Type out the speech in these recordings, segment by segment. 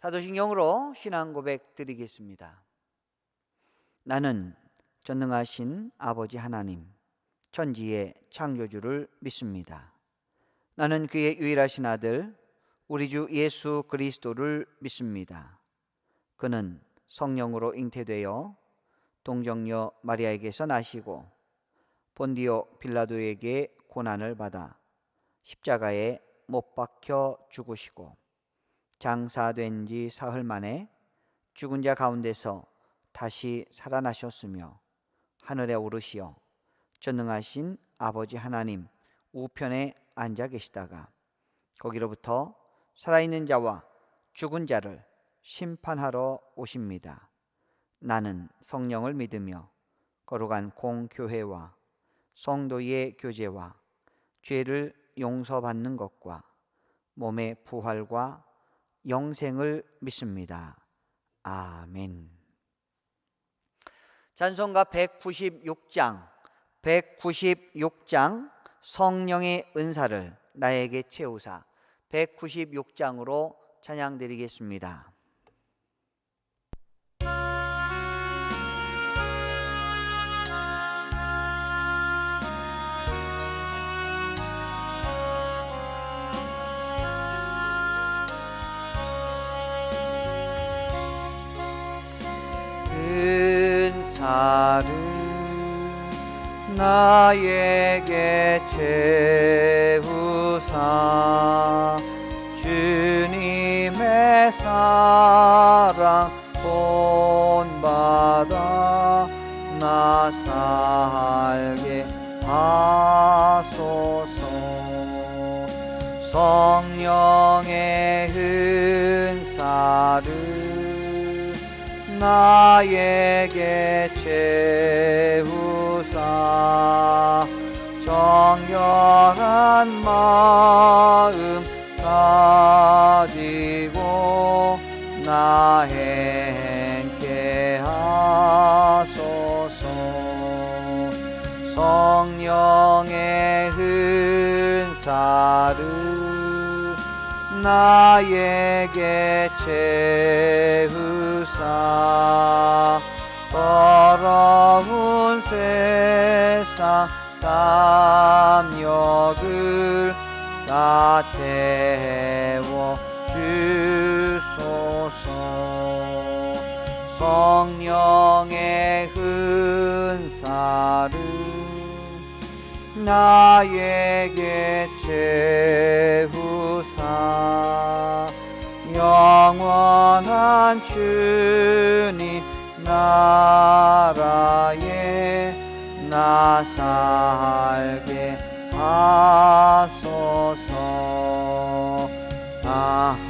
사도신경으로 신앙 고백 드리겠습니다. 나는 전능하신 아버지 하나님, 천지의 창조주를 믿습니다. 나는 그의 유일하신 아들, 우리 주 예수 그리스도를 믿습니다. 그는 성령으로 잉태되어 동정녀 마리아에게서 나시고 본디오 빌라도에게 고난을 받아 십자가에 못 박혀 죽으시고 장사된 지 사흘 만에 죽은 자 가운데서 다시 살아나셨으며 하늘에 오르시어 전능하신 아버지 하나님 우편에 앉아 계시다가 거기로부터 살아있는 자와 죽은 자를 심판하러 오십니다. 나는 성령을 믿으며 거룩한 공교회와 성도의 교제와 죄를 용서받는 것과 몸의 부활과 영생을 믿습니다. 아멘. 찬송가 196장 성령의 은사를 나에게 채우사 196장으로 찬양 드리겠습니다. 은사를 나에게 채우사 주님의 사랑 본받아 나 살게 하소서. 성령의 은사를 나에게 채우사 정결한 마음 가지고 나 행케 하소서. 성령의 은사를 나에게 채우사 더러운 세상 담력을 다 태워 주소서. 성령의 은사를 나에게 채우사 영원한 주님 나라에 나 살게 하소서. 아멘.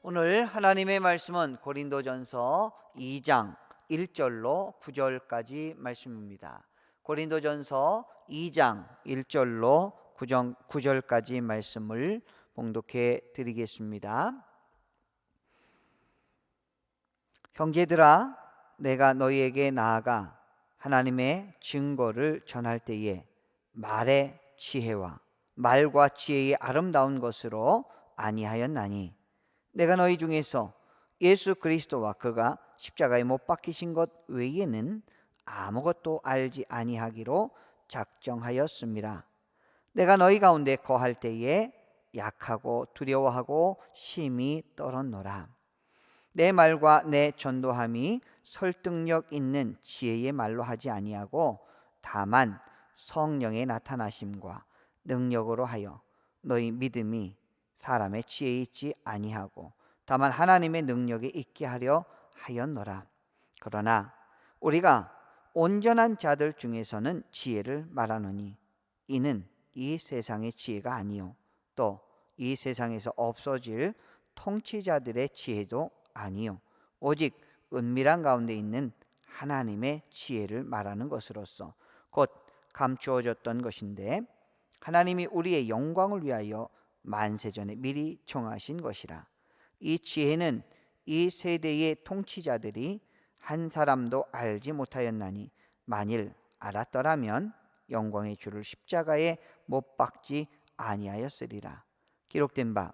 오늘 하나님의 말씀은 고린도전서 2장 1절로 9절까지 말씀입니다. 고린도전서 2장 1절로 9절까지 말씀을 봉독해 드리겠습니다. 형제들아, 내가 너희에게 나아가 하나님의 증거를 전할 때에 말의 지혜와 말과 지혜의 아름다운 것으로 아니하였나니 내가 너희 중에서 예수 그리스도와 그가 십자가에 못 박히신 것 외에는 아무것도 알지 아니하기로 작정하였습니다. 내가 너희 가운데 거할 때에 약하고 두려워하고 심히 떨었노라. 내 말과 내 전도함이 설득력 있는 지혜의 말로 하지 아니하고 다만 성령의 나타나심과 능력으로 하여 너희 믿음이 사람의 지혜에 있지 아니하고 다만 하나님의 능력에 있게 하려 하였노라. 그러나 우리가 온전한 자들 중에서는 지혜를 말하노니 이는 이 세상의 지혜가 아니요 또 이 세상에서 없어질 통치자들의 지혜도 아니요 오직 은밀한 가운데 있는 하나님의 지혜를 말하는 것으로서 곧 감추어졌던 것인데 하나님이 우리의 영광을 위하여 만세전에 미리 정하신 것이라. 이 지혜는 이 세대의 통치자들이 한 사람도 알지 못하였나니 만일 알았더라면 영광의 주를 십자가에 못 박지 아니하였으리라. 기록된 바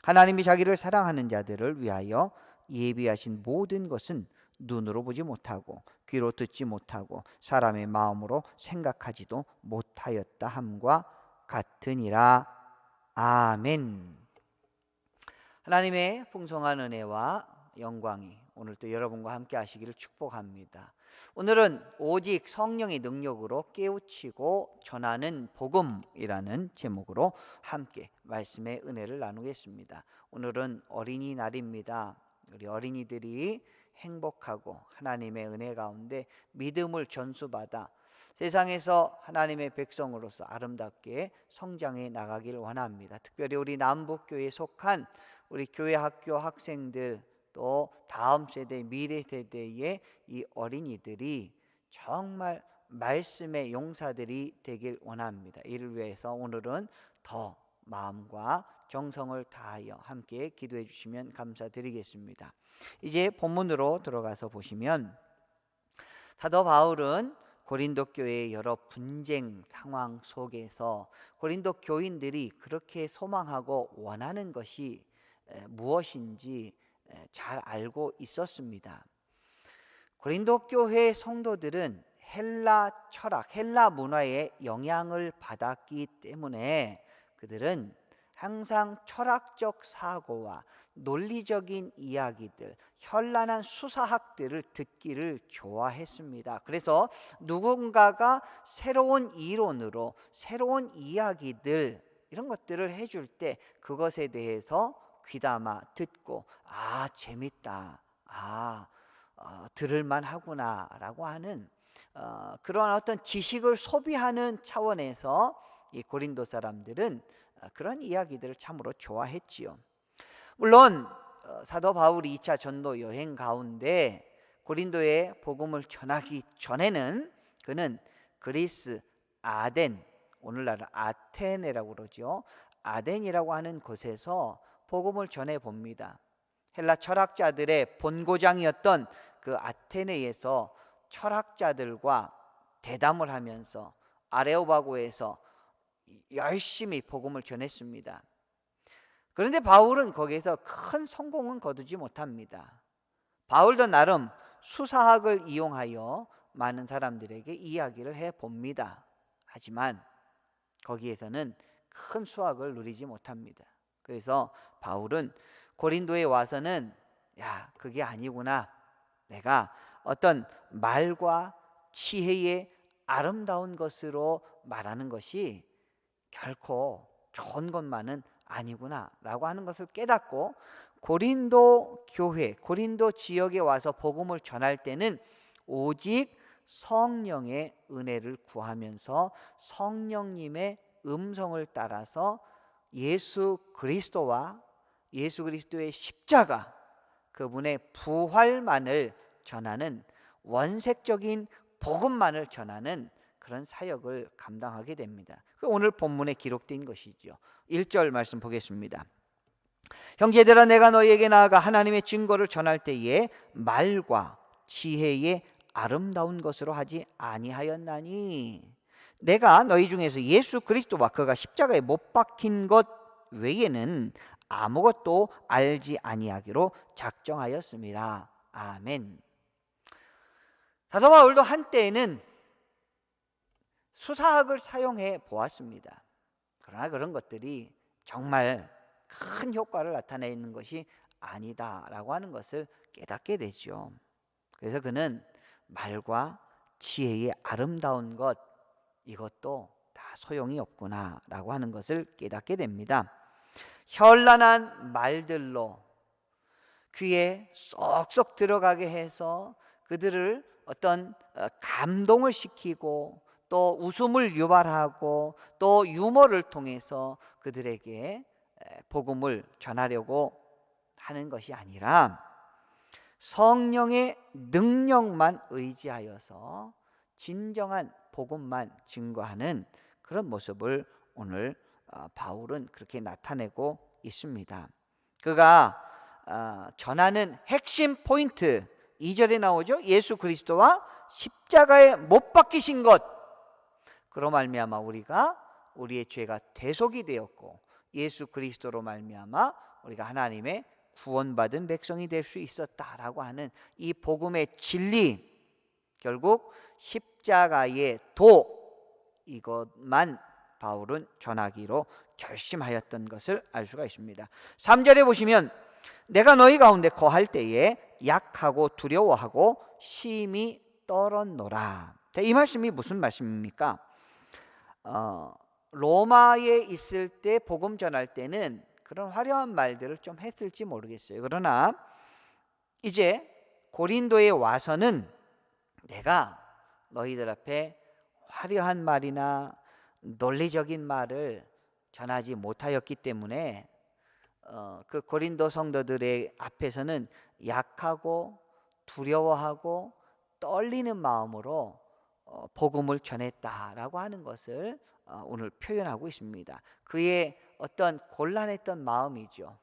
하나님이 자기를 사랑하는 자들을 위하여 예비하신 모든 것은 눈으로 보지 못하고 귀로 듣지 못하고 사람의 마음으로 생각하지도 못하였다 함과 같으니라. 아멘. 하나님의 풍성한 은혜와 영광이 오늘도 여러분과 함께 하시기를 축복합니다. 오늘은 오직 성령의 능력으로 깨우치고 전하는 복음이라는 제목으로 함께 말씀의 은혜를 나누겠습니다. 오늘은 어린이날입니다. 우리 어린이들이 행복하고 하나님의 은혜 가운데 믿음을 전수받아 세상에서 하나님의 백성으로서 아름답게 성장해 나가길 원합니다. 특별히 우리 남북교회에 속한 우리 교회 학교 학생들, 또 다음 세대 미래 세대의 이 어린이들이 정말 말씀의 용사들이 되길 원합니다. 이를 위해서 오늘은 더 마음과 정성을 다하여 함께 기도해 주시면 감사드리겠습니다. 이제 본문으로 들어가서 보시면 사도 바울은 고린도 교회의 여러 분쟁 상황 속에서 고린도 교인들이 그렇게 소망하고 원하는 것이 무엇인지 잘 알고 있었습니다. 고린도 교회 성도들은 헬라 철학, 헬라 문화의 영향을 받았기 때문에 그들은 항상 철학적 사고와 논리적인 이야기들, 현란한 수사학들을 듣기를 좋아했습니다. 그래서 누군가가 새로운 이론으로 새로운 이야기들 이런 것들을 해줄 때 그것에 대해서 귀담아 듣고 재밌다, 들을만 하구나 라고 하는 그런 어떤 지식을 소비하는 차원에서 이 고린도 사람들은 그런 이야기들을 참으로 좋아했지요. 물론 사도 바울이 2차 전도 여행 가운데 고린도에 복음을 전하기 전에는 그는 그리스 아덴, 오늘날은 아테네라고 그러죠. 아덴이라고 하는 곳에서 복음을 전해 봅니다. 헬라 철학자들의 본고장이었던 그 아테네에서 철학자들과 대담을 하면서 아레오바고에서 열심히 복음을 전했습니다. 그런데 바울은 거기에서 큰 성공은 거두지 못합니다. 바울도 나름 수사학을 이용하여 많은 사람들에게 이야기를 해봅니다. 하지만 거기에서는 큰 수확을 누리지 못합니다. 그래서 바울은 고린도에 와서는 그게 아니구나, 내가 어떤 말과 지혜의 아름다운 것으로 말하는 것이 결코 좋은 것만은 아니구나 라고 하는 것을 깨닫고 고린도 교회, 고린도 지역에 와서 복음을 전할 때는 오직 성령의 은혜를 구하면서 성령님의 음성을 따라서 예수 그리스도와 예수 그리스도의 십자가, 그분의 부활만을 전하는 원색적인 복음만을 전하는 그런 사역을 감당하게 됩니다. 오늘 본문에 기록된 것이죠. 1절 말씀 보겠습니다. 형제들아, 내가 너희에게 나아가 하나님의 증거를 전할 때에 말과 지혜의 아름다운 것으로 하지 아니하였나니, 내가 너희 중에서 예수 그리스도와 그가 십자가에 못 박힌 것 외에는 아무것도 알지 아니하기로 작정하였음이라. 아멘. 사도 바울도 한때에는 수사학을 사용해 보았습니다. 그러나 그런 것들이 정말 큰 효과를 나타내는 것이 아니다라고 하는 것을 깨닫게 되죠. 그래서 그는 말과 지혜의 아름다운 것, 이것도 다 소용이 없구나라고 하는 것을 깨닫게 됩니다. 현란한 말들로 귀에 쏙쏙 들어가게 해서 그들을 어떤 감동을 시키고 또 웃음을 유발하고 또 유머를 통해서 그들에게 복음을 전하려고 하는 것이 아니라 성령의 능력만 의지하여서 진정한 복음만 증거하는 그런 모습을 오늘 바울은 그렇게 나타내고 있습니다. 그가 전하는 핵심 포인트 2절에 나오죠. 예수 그리스도와 십자가에 못 박히신 것, 그로 말미암아 우리가 우리의 죄가 대속이 되었고 예수 그리스도로 말미암아 우리가 하나님의 구원받은 백성이 될 수 있었다라고 하는 이 복음의 진리, 결국 십자가의 도, 이것만 바울은 전하기로 결심하였던 것을 알 수가 있습니다. 3절에 보시면 내가 너희 가운데 거할 때에 약하고 두려워하고 심히 떨었노라. 이 말씀이 무슨 말씀입니까? 로마에 있을 때 복음 전할 때는 그런 화려한 말들을 좀 했을지 모르겠어요. 그러나 이제 고린도에 와서는 내가 너희들 앞에 화려한 말이나 논리적인 말을 전하지 못하였기 때문에 그 고린도 성도들의 앞에서는 약하고 두려워하고 떨리는 마음으로 복음을 전했다라고 하는 것을 오늘 표현하고 있습니다. 그의 어떤 곤란했던 마음이죠.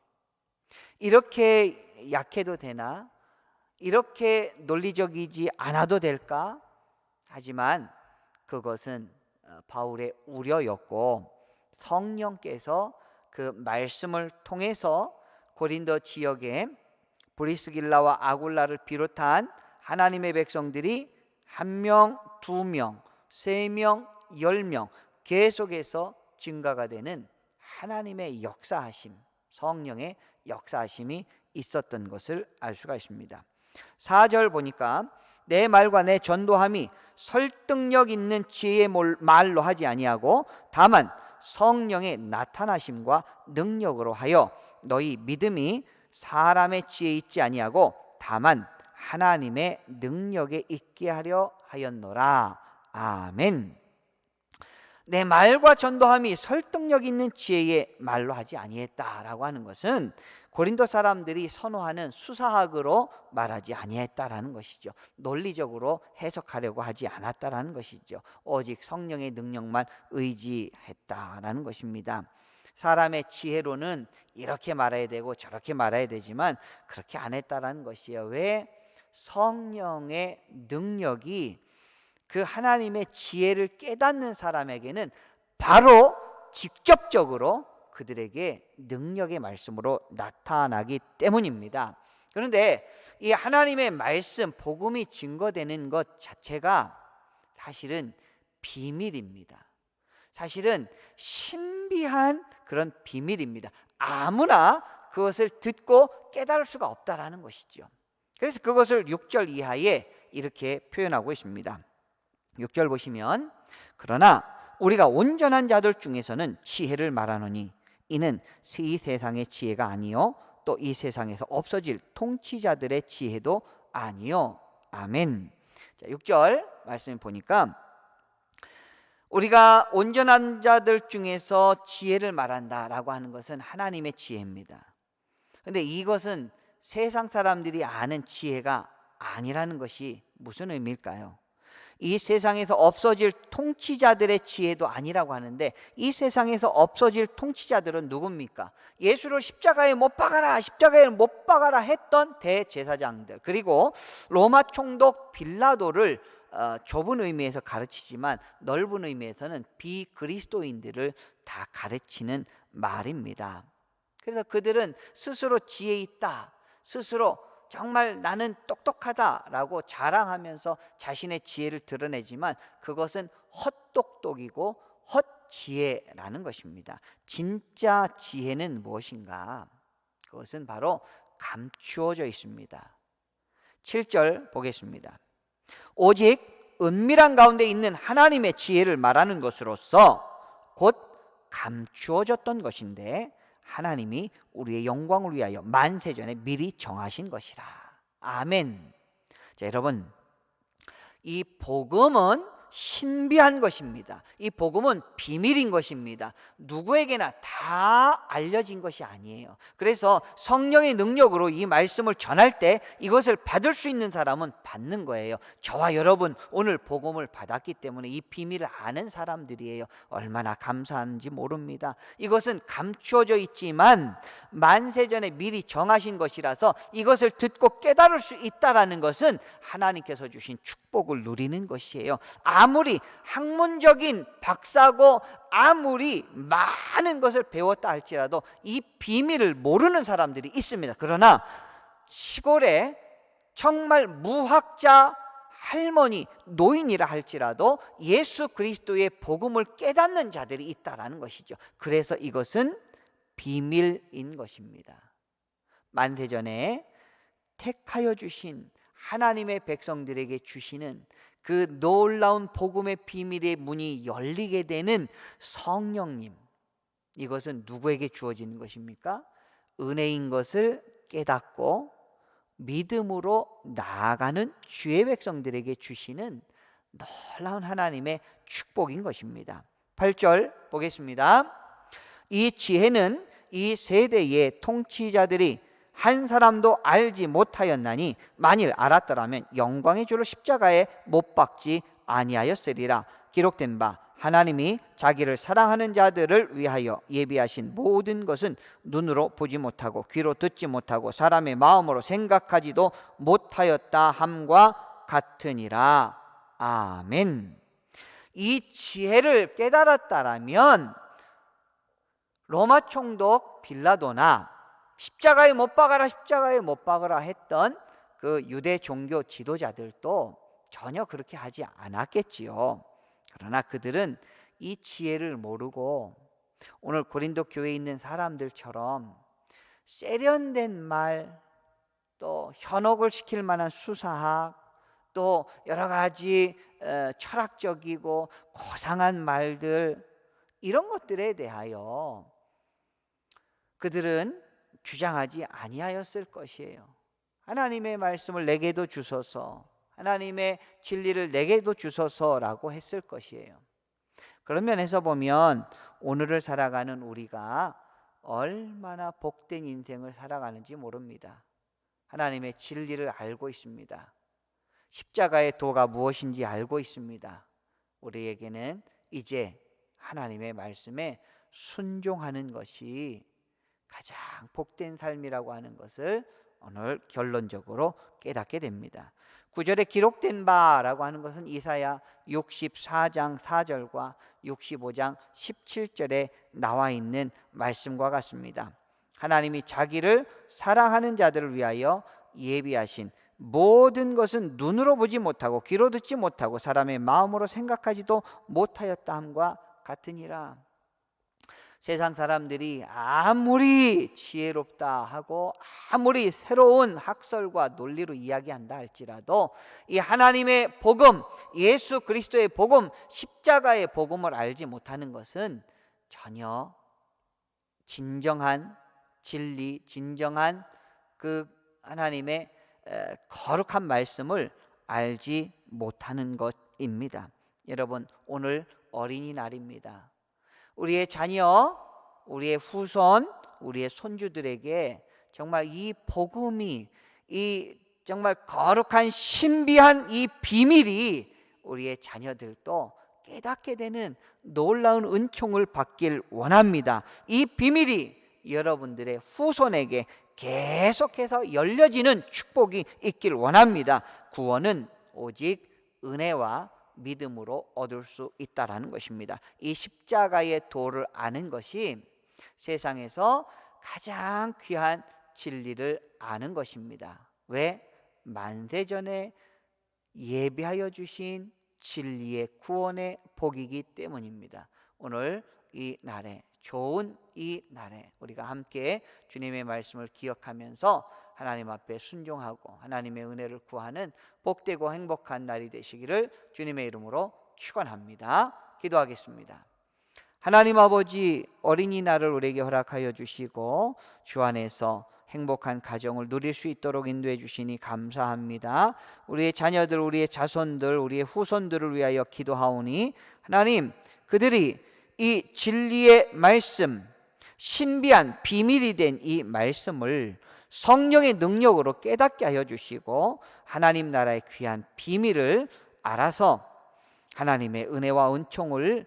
이렇게 약해도 되나? 이렇게 논리적이지 않아도 될까? 하지만 그것은 바울의 우려였고 성령께서 그 말씀을 통해서 고린도 지역에 브리스길라와 아굴라를 비롯한 하나님의 백성들이 1명, 2명, 3명, 10명 계속해서 증가가 되는 하나님의 역사하심, 성령의 역사하심이 있었던 것을 알 수가 있습니다. 4절 보니까 내 말과 내 전도함이 설득력 있는 지혜의 말로 하지 아니하고 다만 성령의 나타나심과 능력으로 하여 너희 믿음이 사람의 지혜에 있지 아니하고 다만 하나님의 능력에 있게 하려 하였노라. 아멘. 내 말과 전도함이 설득력 있는 지혜의 말로 하지 아니했다라고 하는 것은 고린도 사람들이 선호하는 수사학으로 말하지 아니했다라는 것이죠. 논리적으로 해석하려고 하지 않았다라는 것이죠. 오직 성령의 능력만 의지했다라는 것입니다. 사람의 지혜로는 이렇게 말해야 되고 저렇게 말해야 되지만 그렇게 안 했다라는 것이에요. 왜? 성령의 능력이 그 하나님의 지혜를 깨닫는 사람에게는 바로 직접적으로 그들에게 능력의 말씀으로 나타나기 때문입니다. 그런데 이 하나님의 말씀, 복음이 증거되는 것 자체가 사실은 비밀입니다. 사실은 신비한 그런 비밀입니다. 아무나 그것을 듣고 깨달을 수가 없다라는 것이죠. 그래서 그것을 6절 이하에 이렇게 표현하고 있습니다. 6절 보시면 그러나 우리가 온전한 자들 중에서는 지혜를 말하노니 이는 이 세상의 지혜가 아니요 또 이 세상에서 없어질 통치자들의 지혜도 아니요. 아멘. 자, 6절 말씀을 보니까 우리가 온전한 자들 중에서 지혜를 말한다라고 하는 것은 하나님의 지혜입니다. 그런데 이것은 세상 사람들이 아는 지혜가 아니라는 것이 무슨 의미일까요? 이 세상에서 없어질 통치자들의 지혜도 아니라고 하는데 이 세상에서 없어질 통치자들은 누굽니까? 예수를 십자가에 못 박아라, 십자가에 못 박아라 했던 대제사장들, 그리고 로마 총독 빌라도를 좁은 의미에서 가르치지만 넓은 의미에서는 비그리스도인들을 다 가르치는 말입니다. 그래서 그들은 스스로 지혜 있다, 스스로 정말 나는 똑똑하다라고 자랑하면서 자신의 지혜를 드러내지만 그것은 헛똑똑이고 헛지혜라는 것입니다. 진짜 지혜는 무엇인가? 그것은 바로 감추어져 있습니다. 7절 보겠습니다. 오직 은밀한 가운데 있는 하나님의 지혜를 말하는 것으로서 곧 감추어졌던 것인데 하나님이 우리의 영광을 위하여 만세전에 미리 정하신 것이라. 아멘. 자, 여러분, 이 복음은 신비한 것입니다. 이 복음은 비밀인 것입니다. 누구에게나 다 알려진 것이 아니에요. 그래서 성령의 능력으로 이 말씀을 전할 때 이것을 받을 수 있는 사람은 받는 거예요. 저와 여러분 오늘 복음을 받았기 때문에 이 비밀을 아는 사람들이에요. 얼마나 감사한지 모릅니다. 이것은 감추어져 있지만 만세전에 미리 정하신 것이라서 이것을 듣고 깨달을 수 있다라는 것은 하나님께서 주신 축복을 누리는 것이에요. 아무리 학문적인 박사고 아무리 많은 것을 배웠다 할지라도 이 비밀을 모르는 사람들이 있습니다. 그러나 시골에 정말 무학자 할머니, 노인이라 할지라도 예수 그리스도의 복음을 깨닫는 자들이 있다라는 것이죠. 그래서 이것은 비밀인 것입니다. 만세전에 택하여 주신 하나님의 백성들에게 주시는 그 놀라운 복음의 비밀의 문이 열리게 되는 성령님, 이것은 누구에게 주어지는 것입니까? 은혜인 것을 깨닫고 믿음으로 나아가는 주의 백성들에게 주시는 놀라운 하나님의 축복인 것입니다. 8절 보겠습니다. 이 지혜는 이 세대의 통치자들이 한 사람도 알지 못하였나니 만일 알았더라면 영광의 주를 십자가에 못 박지 아니하였으리라. 기록된 바 하나님이 자기를 사랑하는 자들을 위하여 예비하신 모든 것은 눈으로 보지 못하고 귀로 듣지 못하고 사람의 마음으로 생각하지도 못하였다 함과 같으니라. 아멘. 이 지혜를 깨달았다라면 로마 총독 빌라도나 십자가에 못 박아라, 십자가에 못 박아라 했던 그 유대 종교 지도자들도 전혀 그렇게 하지 않았겠지요. 그러나 그들은 이 지혜를 모르고 오늘 고린도 교회에 있는 사람들처럼 세련된 말, 또 현혹을 시킬 만한 수사학, 또 여러 가지 철학적이고 고상한 말들, 이런 것들에 대하여 그들은 주장하지 아니하였을 것이에요. 하나님의 말씀을 내게도 주소서, 하나님의 진리를 내게도 주소서라고 했을 것이에요. 그런 면에서 보면 오늘을 살아가는 우리가 얼마나 복된 인생을 살아가는지 모릅니다. 하나님의 진리를 알고 있습니다. 십자가의 도가 무엇인지 알고 있습니다. 우리에게는 이제 하나님의 말씀에 순종하는 것이 가장 복된 삶이라고 하는 것을 오늘 결론적으로 깨닫게 됩니다. 9절에 기록된 바라고 하는 것은 이사야 64장 4절과 65장 17절에 나와 있는 말씀과 같습니다. 하나님이 자기를 사랑하는 자들을 위하여 예비하신 모든 것은 눈으로 보지 못하고 귀로 듣지 못하고 사람의 마음으로 생각하지도 못하였다 함과 같으니라. 세상 사람들이 아무리 지혜롭다 하고 아무리 새로운 학설과 논리로 이야기한다 할지라도 이 하나님의 복음, 예수 그리스도의 복음, 십자가의 복음을 알지 못하는 것은 전혀 진정한 진리, 진정한 그 하나님의 거룩한 말씀을 알지 못하는 것입니다. 여러분, 오늘 어린이날입니다. 우리의 자녀, 우리의 후손, 우리의 손주들에게 정말 이 복음이, 이 정말 거룩한 신비한 이 비밀이 우리의 자녀들도 깨닫게 되는 놀라운 은총을 받길 원합니다. 이 비밀이 여러분들의 후손에게 계속해서 열려지는 축복이 있길 원합니다. 구원은 오직 은혜와 믿음으로 얻을 수 있다라는 것입니다. 이 십자가의 도를 아는 것이 세상에서 가장 귀한 진리를 아는 것입니다. 왜? 만세전에 예비하여 주신 진리의 구원의 복이기 때문입니다. 오늘 이 날에, 좋은 이 날에 우리가 함께 주님의 말씀을 기억하면서 하나님 앞에 순종하고 하나님의 은혜를 구하는 복되고 행복한 날이 되시기를 주님의 이름으로 축원합니다. 기도하겠습니다. 하나님 아버지, 어린이날을 우리에게 허락하여 주시고 주 안에서 행복한 가정을 누릴 수 있도록 인도해 주시니 감사합니다. 우리의 자녀들, 우리의 자손들, 우리의 후손들을 위하여 기도하오니 하나님, 그들이 이 진리의 말씀, 신비한 비밀이 된 이 말씀을 성령의 능력으로 깨닫게 하여 주시고 하나님 나라의 귀한 비밀을 알아서 하나님의 은혜와 은총을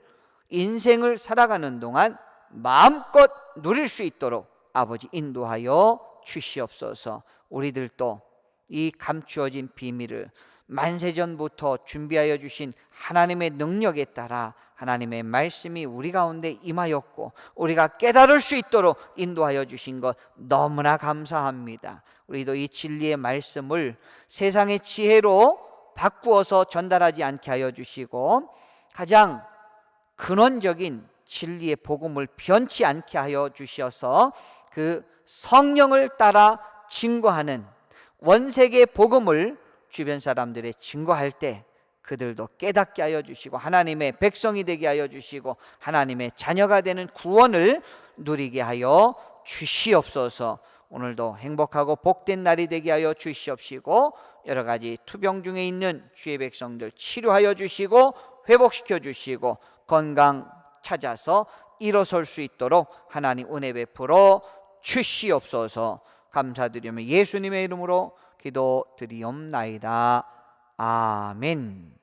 인생을 살아가는 동안 마음껏 누릴 수 있도록 아버지 인도하여 주시옵소서. 우리들도 이 감추어진 비밀을 만세전부터 준비하여 주신 하나님의 능력에 따라 하나님의 말씀이 우리 가운데 임하였고 우리가 깨달을 수 있도록 인도하여 주신 것 너무나 감사합니다. 우리도 이 진리의 말씀을 세상의 지혜로 바꾸어서 전달하지 않게 하여 주시고 가장 근원적인 진리의 복음을 변치 않게 하여 주셔서 그 성령을 따라 증거하는 원색의 복음을 주변 사람들의 증거할 때 그들도 깨닫게 하여 주시고 하나님의 백성이 되게 하여 주시고 하나님의 자녀가 되는 구원을 누리게 하여 주시옵소서. 오늘도 행복하고 복된 날이 되게 하여 주시옵시고 여러 가지 투병 중에 있는 주의 백성들 치료하여 주시고 회복시켜 주시고 건강 찾아서 일어설 수 있도록 하나님 은혜 베풀어 주시옵소서. 감사드리며 예수님의 이름으로 기도드리옵나이다. 아멘.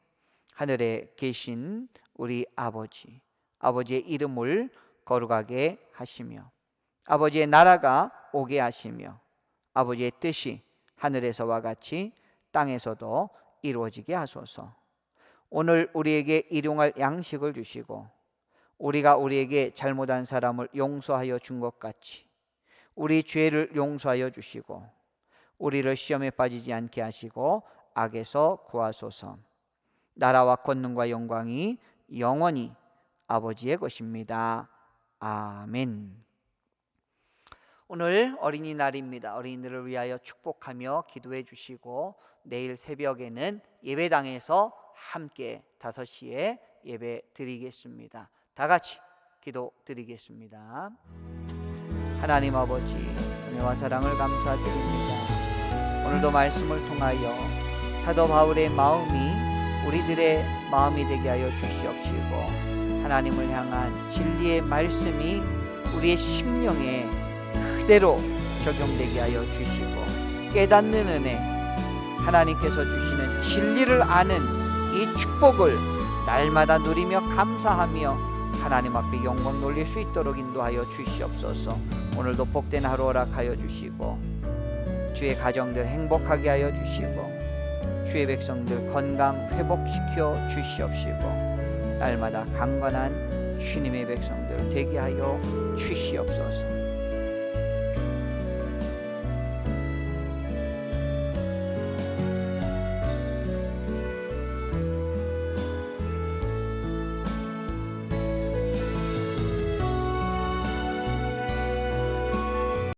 하늘에 계신 우리 아버지, 아버지의 이름을 거룩하게 하시며 아버지의 나라가 오게 하시며 아버지의 뜻이 하늘에서와 같이 땅에서도 이루어지게 하소서. 오늘 우리에게 일용할 양식을 주시고 우리가 우리에게 잘못한 사람을 용서하여 준 것 같이 우리 죄를 용서하여 주시고 우리를 시험에 빠지지 않게 하시고 악에서 구하소서. 나라와 권능과 영광이 영원히 아버지의 것입니다. 아멘. 오늘 어린이날입니다. 어린이들을 위하여 축복하며 기도해 주시고 내일 새벽에는 예배당에서 함께 5시에 예배 드리겠습니다. 다 같이 기도 드리겠습니다. 하나님 아버지, 은혜와 사랑을 감사드립니다. 오늘도 말씀을 통하여 사도 바울의 마음이 우리들의 마음이 되게 하여 주시옵시고 하나님을 향한 진리의 말씀이 우리의 심령에 그대로 적용되게 하여 주시고 깨닫는 은혜, 하나님께서 주시는 진리를 아는 이 축복을 날마다 누리며 감사하며 하나님 앞에 영광 돌릴 수 있도록 인도하여 주시옵소서. 오늘도 복된 하루 허락하여 주시고 주의 가정들 행복하게 하여 주시고 주의 백성들 건강 회복시켜 주시옵시고 날마다 강건한 주님의 백성들 되게 하여 주시옵소서.